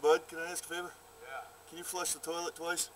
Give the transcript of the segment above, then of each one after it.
bud, can I ask a favor? Yeah. Can you flush the toilet twice?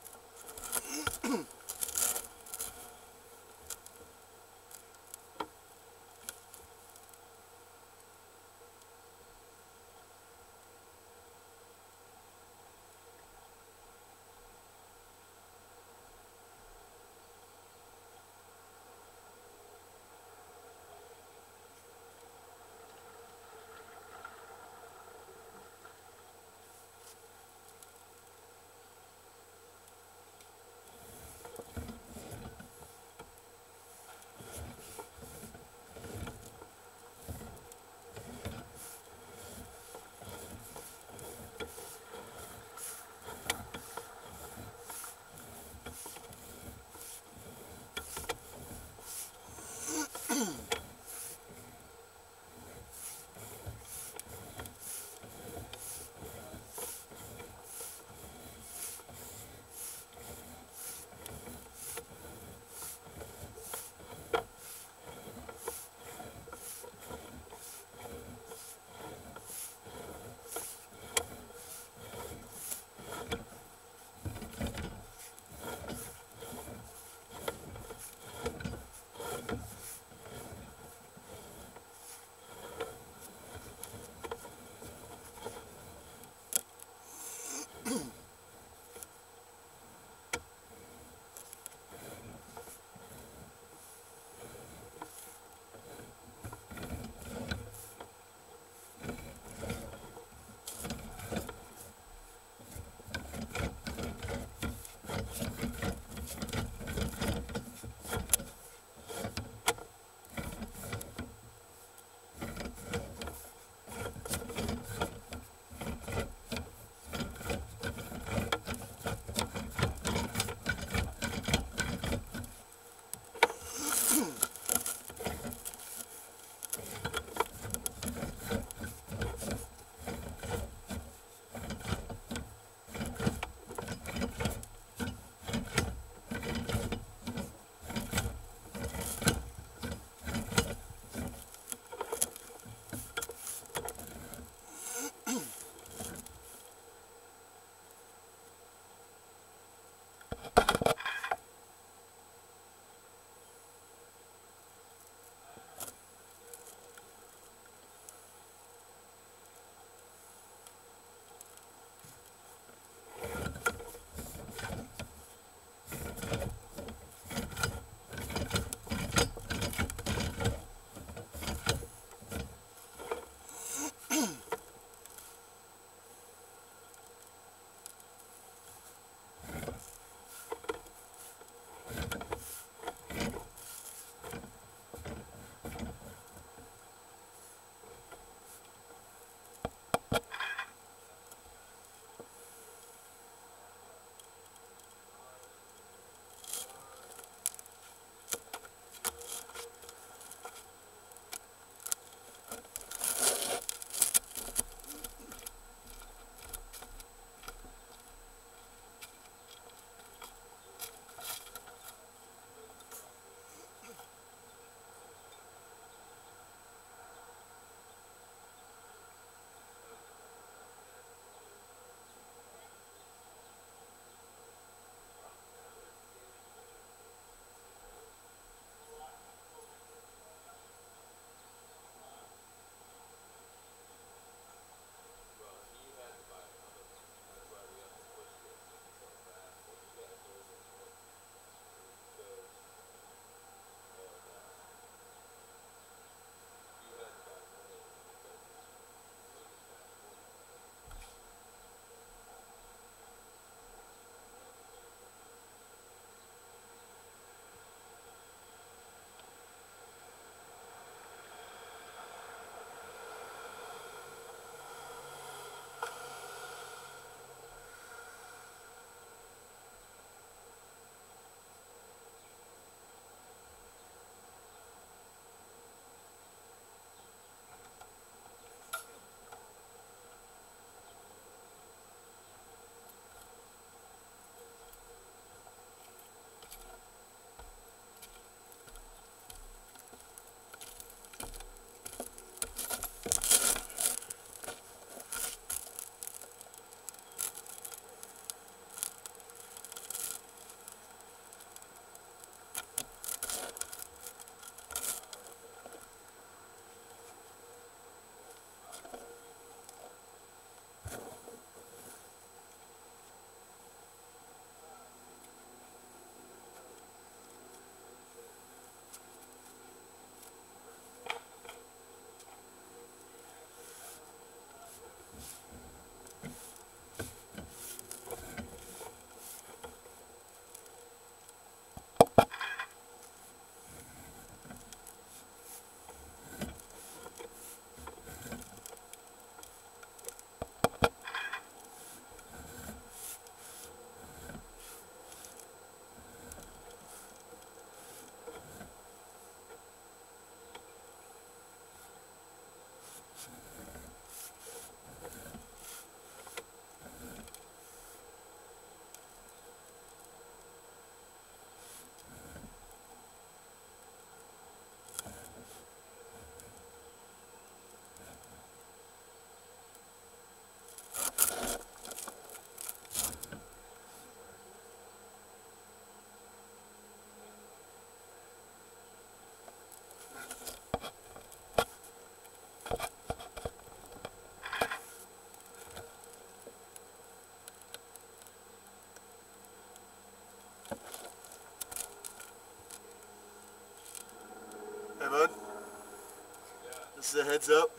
This is a heads up.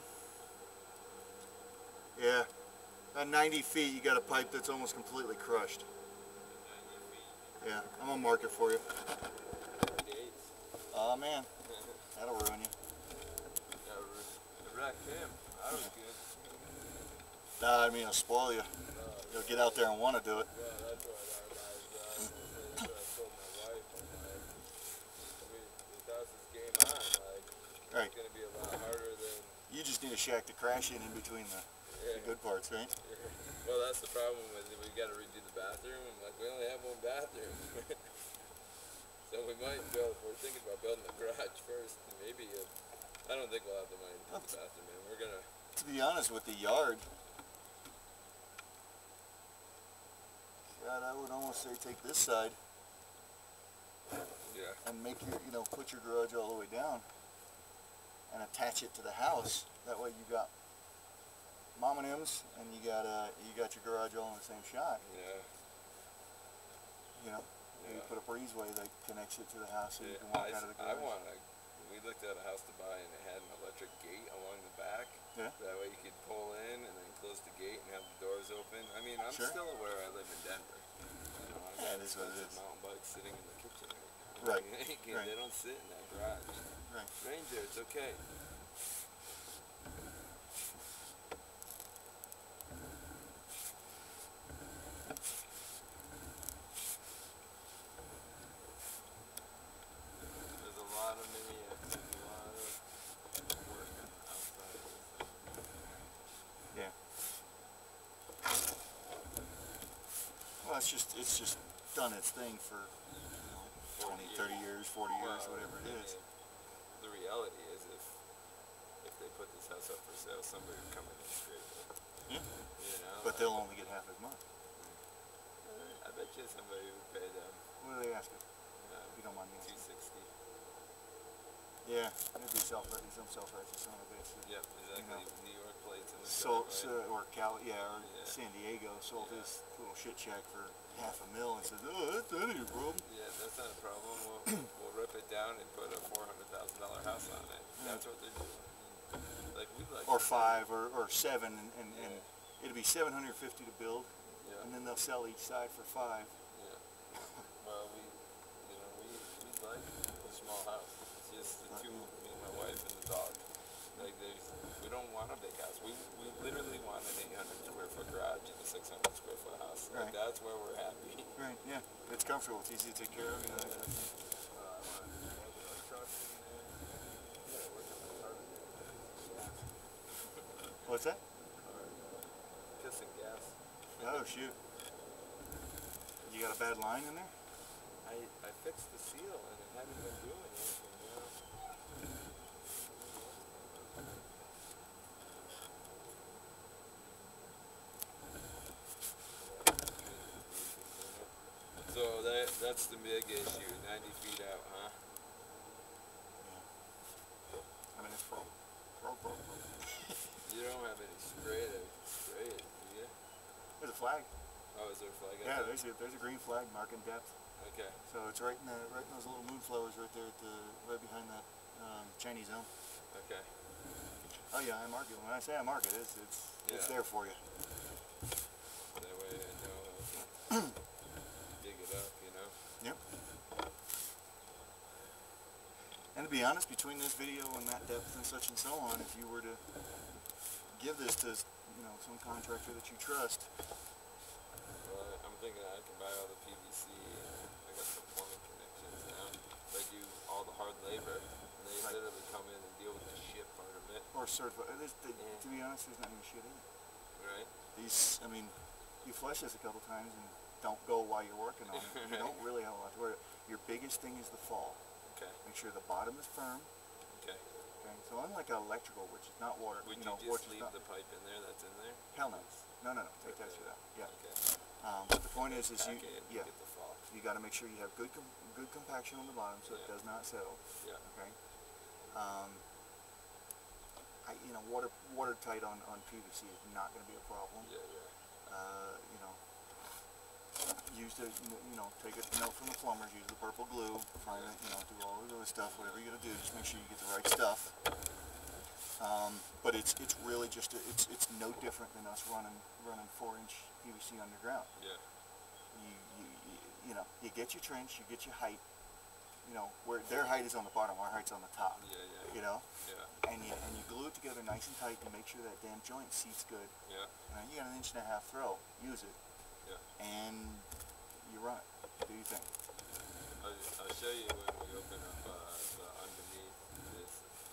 Yeah. At 90 feet, you got a pipe that's almost completely crushed. Yeah, I'm gonna mark it for you. Oh man, that'll ruin you. It wrecked him. I was good. Nah, I mean it'll spoil you. You'll get out there and want to do it. Well, that's what I told my wife. I'm like, if that's this game on, like, Right. it's gonna be a lot harder than. You just need a shack to crash in between the good parts, right? Well, that's the problem with it. We got to redo the bathroom. I'm like, we only have one bathroom. So we might build, we're thinking about building the garage first. Maybe, I don't think we'll have the money to do the bathroom, man. We're going to. To be honest with the yard, God, I would almost say take this side Yeah. and make your, put your garage all the way down and attach it to the house. That way you got Mom and M's and you got your garage all in the same shot. Yeah. You put a breezeway that connects it to the house so you Yeah. can walk out of the garage. We looked at a house to buy and it had an electric gate along the back. Yeah. That way you could pull in and then close the gate and have the doors open. I mean, I'm Sure. still aware I live in Denver. I got It is what it is. mountain bikes sitting in the kitchen. Right. Right. They don't sit in that garage. Right. Ranger, it's okay. There's a lot of maniacs, there's a lot of work on the outside of this thing. Yeah. Well, it's just done its thing for 20, 30 years, 40 years, whatever it is. The reality is if they put this house up for sale, somebody would come in and scrape it. Yeah. But They'll only get half as much. I bet you somebody would pay them What are they asking? If you don't mind me asking. $260. Yeah, it'd be self-righteous, some self-righteous son of a bitch. Yep, exactly. New York plates in the Or San Diego sold his little shit shack for $500,000 and said, oh, that ain't your problem. Yeah, that's not a problem. We'll rip it down and put a $400,000 house on it. That's what they're doing. Or 5 or 7, and it'll be $750 to build, and then they'll sell each side for $5. Yeah. Well, we like a small house. It's just the two, me and my wife and the dog. Like we don't want a big house. We literally want an 800 square foot garage and a 600 square foot house. Like that's where we're happy. Right. Yeah. It's comfortable. It's easy to take care of. What's that? Kissing gas. Oh shoot. You got a bad line in there? I fixed the seal and it hadn't been doing anything, So that's the big issue, 90 feet out, huh? Yeah. I mean, it's broke. You don't have any spray to spray it, do you? There's a flag. Oh, is there a flag out Yeah, there? there's a green flag marking depth. Okay. So it's right in those little moonflowers right there right behind that Chinese zone. Okay. Oh yeah, I mark it. When I say I mark it, it's there for you. That way I know dig it up, you know? Yep. And to be honest, between this video and that depth and such and so on, if you were to give this to some contractor that you trust. Well, I'm thinking I can buy all the PVC and I got some plumbing connections now. If I do all the hard labor, they literally come in and deal with the shit part of it. Or certified. To be honest, there's not even shit in it. Right. I mean, you flush this a couple times and don't go while you're working on it. You don't really have a lot to worry. Your biggest thing is the fall. Okay. Make sure the bottom is firm. Okay. Okay. So unlike electrical, which is not water, Would you just leave the pipe in there that's in there? Hell no. No. Take that shit out. Yeah. Okay. But the point is Get the fall. you got to make sure you have good compaction on the bottom so it does not settle. Yeah. Okay. Watertight on PVC is not going to be a problem. Yeah. Use the take a note from the plumbers. Use the purple glue. Find it. Do all of the other stuff. Whatever you got to do, just make sure you get the right stuff. But it's really just it's no different than us running 4-inch PVC underground. Yeah. You know, you get your trench, you get your height. You know, where their height is on the bottom, our height's on the top. Yeah, yeah. You know, Yeah. and you glue it together nice and tight to make sure that damn joint seats good. Yeah. You got an 1.5-inch throw. Use it. Yeah. And you run it. Do you think? I'll show you when we open up the underneath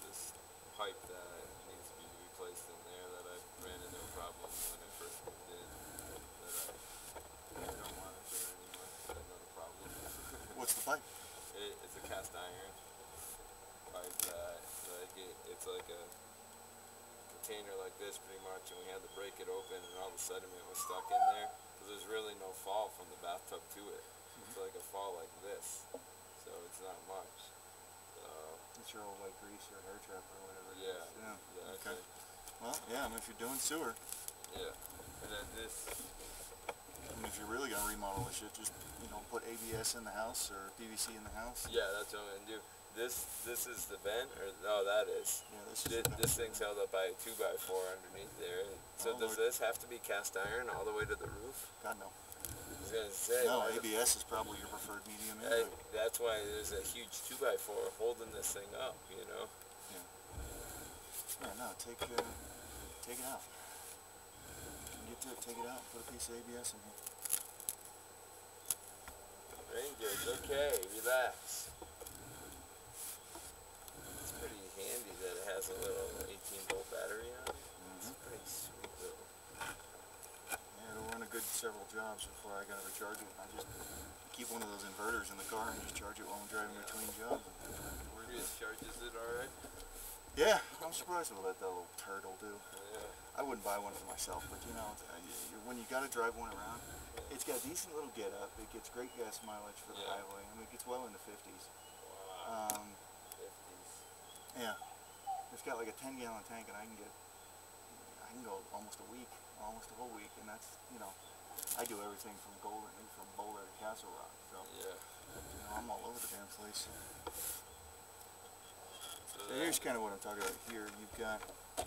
this pipe that needs to be replaced in there that I ran into a problem when I first moved in that I don't monitor anymore. Another problem. What's the pipe? It's a cast iron pipe that it's like a container like this pretty much, and we had to break it open and all the sediment was stuck in there because there's really no fall from the bathtub to it. It's like a fall like this, so it's not much. So It's your old like grease or hair trap or whatever. it yeah, is. Yeah. exactly. Okay. Well, yeah. I mean, if you're doing sewer, Yeah, and then this. I mean, if you're really gonna remodel this shit, just put ABS in the house or PVC in the house. Yeah, that's what I'm gonna do. This is the vent, or no, that is. Yeah, this is. This thing's held up by a 2x4 underneath there. So Oh, does Lord. this have to be cast iron all the way to the roof? God no. I was gonna say. No, why the- ABS is probably your preferred medium. Hey, Anyway. that's why there's a huge 2x4 holding this thing up, you know? Yeah, no, take it out. You can get to it, take it out, put a piece of ABS in here. Rangers, okay, relax. It's pretty handy that it has a little 18-volt battery on it. It's pretty sweet though. Yeah, it'll run a good several jobs before I gotta recharge it. I just keep one of those inverters in the car and just charge it while I'm driving between jobs. Prius charges it alright? Yeah, I'm surprised with what that little turd will do. Yeah. I wouldn't buy one for myself, but when you gotta drive one around, it's got decent little get up. It gets great gas mileage for the Yeah. highway. I mean, it gets well in the 50s. Wow. 50s. Yeah, it's got like a 10-gallon tank, and I can go almost a week, almost a whole week, and that's I do everything from Boulder to Castle Rock, so Yeah. I'm all over the damn place. So So here's kind of what I'm talking about here. You've got a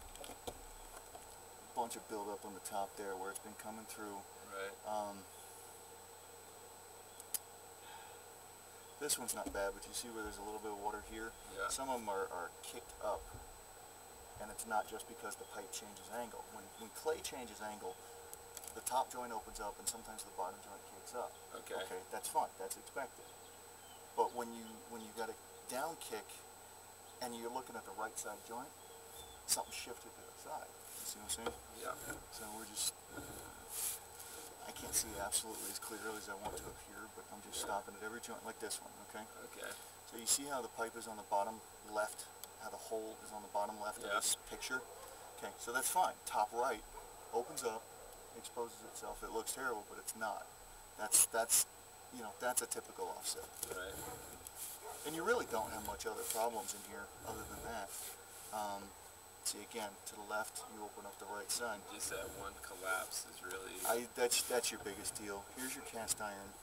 bunch of buildup on the top there where it's been coming through. right. This one's not bad, but you see where there's a little bit of water here? Yeah. Some of them are kicked up, and it's not just because the pipe changes angle. When clay changes angle, the top joint opens up and sometimes the bottom joint kicks up. Okay. Okay, that's fine, that's expected. But when you got a down kick and you're looking at the right side joint, something shifted to the side. You see what I'm saying? Yeah. So I can't see absolutely as clearly as I want to up here, but I'm just stopping at every joint like this one, okay? Okay. So you see how the pipe is on the bottom left, how the hole is on the bottom left of Yeah. this picture? Okay, so that's fine. Top right opens up, exposes itself. It looks terrible, but it's not. That's a typical offset. Right. And you really don't have much other problems in here other than that. See, again, to the left, you open up the right side. Just that one collapse is really. That's your biggest deal. Here's your cast iron.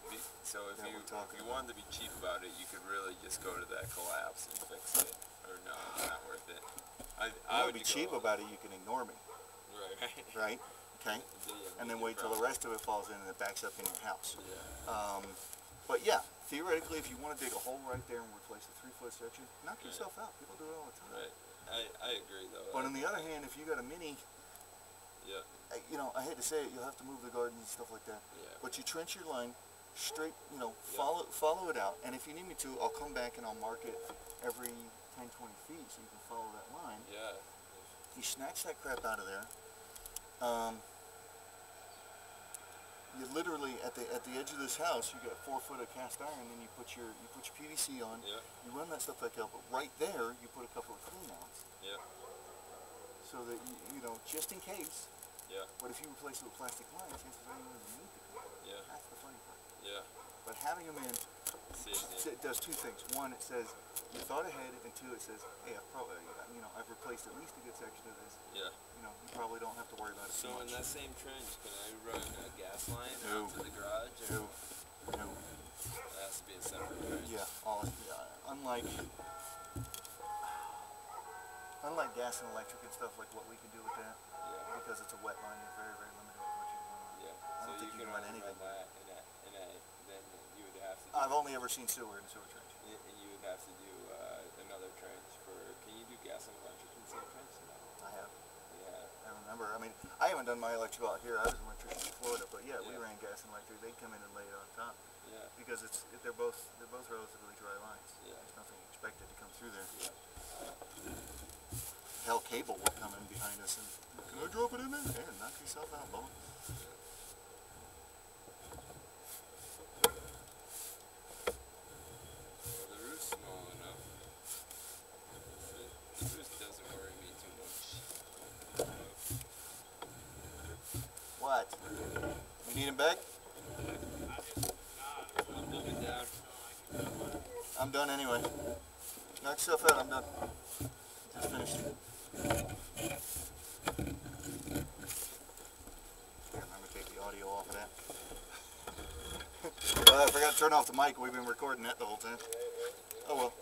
So if that you we're talking wanted to be cheap about it, you could really just go to that collapse and fix it. Or no, it's not worth it. I You would be cheap about it, you can ignore me, Right. right? Okay? And then wait till the rest of it falls in and it backs up in your house. Yeah. But yeah, theoretically, if you want to dig a hole right there and replace a 3-foot section, knock Right. yourself out. People do it all the time. Right. I agree though. But on the other hand, if you got a mini, Yeah. I hate to say it, you'll have to move the gardens and stuff like that. Yeah. But you trench your line straight, follow it out. And if you need me to, I'll come back and I'll mark it every 10, 20 feet so you can follow that line. Yeah. You snatch that crap out of there. You literally at the edge of this house, you got 4 foot of cast iron, and you put your PVC on. Yeah. You run that stuff back out, but right there you put a couple of clean outs, Yeah. so that just in case. Yeah. But if you replace it with plastic line, chances are you don't even need the clean out. Yeah. That's the funny part. Yeah. But having them in, it does 2 things. One, it says you thought ahead, and 2, it says, hey, I've replaced at least a good section of this. Yeah. You probably don't have to worry about it So too in much. that same trench, can I run a gas line No. out to the garage? Or No. it has to be a separate trench? Yeah, unlike Unlike gas and electric and stuff, like what we can do with that, Yeah. because it's a wet line, you're very, very limited with what you can run on. Yeah. I So don't think you you can can run only anything. run that, then you would have to. I've only ever seen sewer in a sewer trench. And you would have to do another trench for. Can you do gas and electric in the same trench? No. I have. Yeah. I remember. I mean, I haven't done my electrical out here. I was an electrician in Florida, but yeah, we Yeah. ran gas and electric. They'd come in and lay it on top Yeah. because they're both relatively dry lines. Yeah. There's nothing expected to come through there. Yeah. Hell, cable will come in behind us and can I drop it in there? Yeah, knock yourself out, Bubba. Well, the roof's small enough. The roof doesn't worry me too much. What? You need him back? I'm moving down. I'm done anyway. Knock yourself out, I'm done. Just finished. Remember to take the audio off of that. Well, I forgot to turn off the mic. We've been recording that the whole time. Oh well.